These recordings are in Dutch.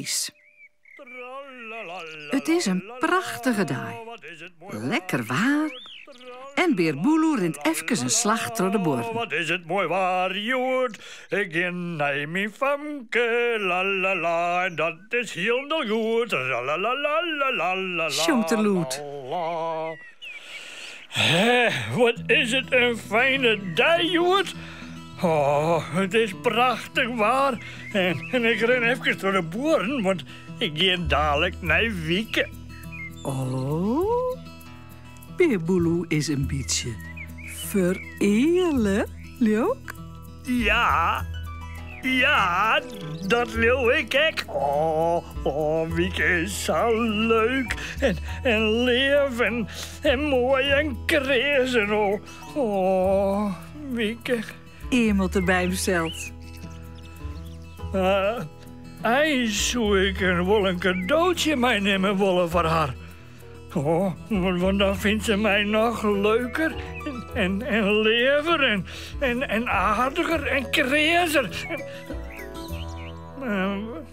ijs. Het is een prachtige dag. Lekker waar. En Beer Boeloe rent even een slag door de boer. Wat is het mooi waar, Joert. Ik ging naar mijn famke, la la la. En dat is heel goed. La la la la la la. Sjongt de loet. Wat is het een fijne dag, Joert. Oh, het is prachtig waar. En ik ren even door de boeren, want ik ga dadelijk naar Wieke. Oh, Beer Boeloe is een beetje vereerlijk, leuk? Ja, dat wil ik ook. Oh, Wieke is zo leuk. En lief en mooi en krezen. Oh, Wieke. Iemand erbij besteld. Hij zou ik wel een cadeautje meenemen willen voor haar. Oh, want dan vindt ze mij nog leuker en liever en aardiger en krezer.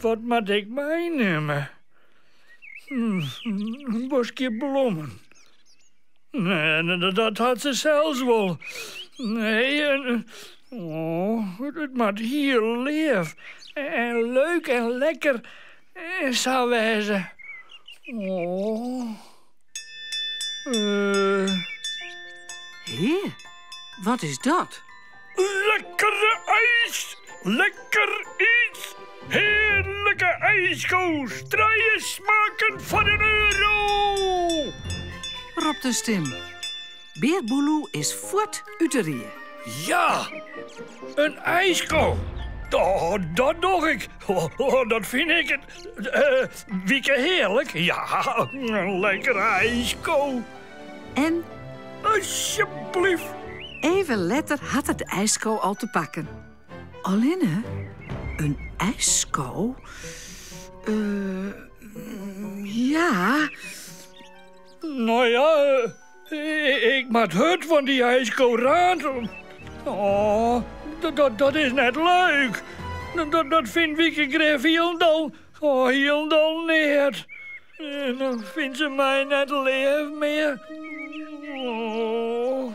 Wat moet ik meenemen? Een bosje bloemen. Nee, dat had ze zelfs wel. Nee, het moet hier lief en leuk en lekker zou wezen. Oh. Hé, wat is dat? Lekkere ijs! Lekker iets! Heerlijke ijskoos! 3 smaken voor €1. Roept een stem. Beer Boeloe is voort uit de rie. Ja, een ijsko. Oh, dat nog ik. Oh, dat vind ik het. Wieke heerlijk. Ja, een lekker ijsko. En Alsjeblieft. even later had het ijsko al te pakken. Alinne, een ijsko? Ja. Nou ja, ik maak het van die ijsko raad. Oh, dat is net leuk. Dat vindt Wieke Gref heel niet. En dan vindt ze mij net leef meer. Oh.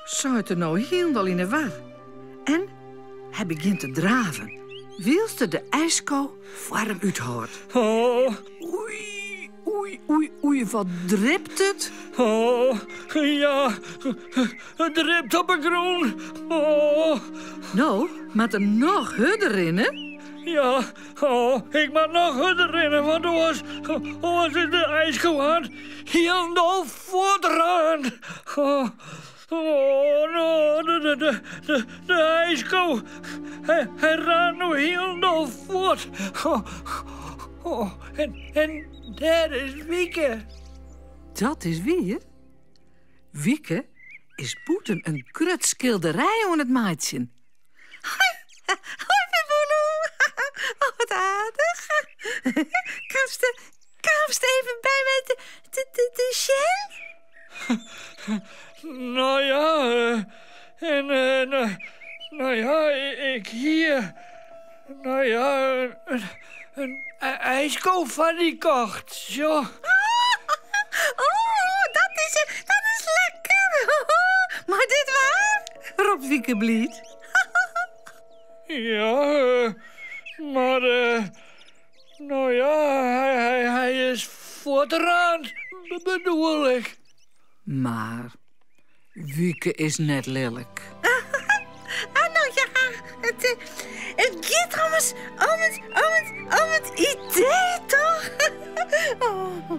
Zou er nou helemaal in de war? En hij begint te draven. Wilste de ijsko warm uithoudt. Oh. Oei, wat dript het? Oh, ja, het dript op een groen. Oh. Nou, maar er nog hudder in, hè? Ja, ik moet nog harder rennen, want was het de ijsko had. Heel voortraan. De ijsko. Hij raakt nu heel voort. En daar is Wieke. Dat is wie, hè? Wieke is boeten een krutskilderij aan het maatje. Hoi, Boeloe. Oh, wat aardig. Kamst even bij mij de shell? Nou ja, nou ja, ik hier. Nou ja, een ijsko van die kocht, zo. Oh, dat is lekker. Maar dit waar? Roept Wieke blied. Ja, maar nou ja, hij is voortraan, bedoel ik. Maar Wieke is net lelijk. Nou ja, het gaat trouwens om het idee, toch? Oh,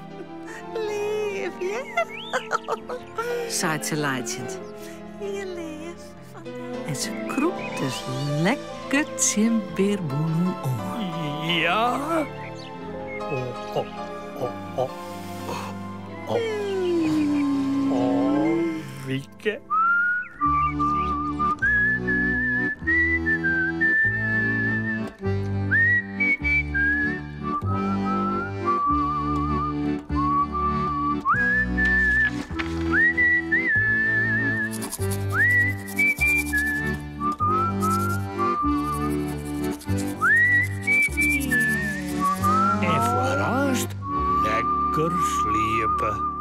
lief, ja? Zaait ze laatjend. Heel lief. En ze kroept dus lekker Tim Beer Boeloe om. Ja. Wieke. lekker sliepen.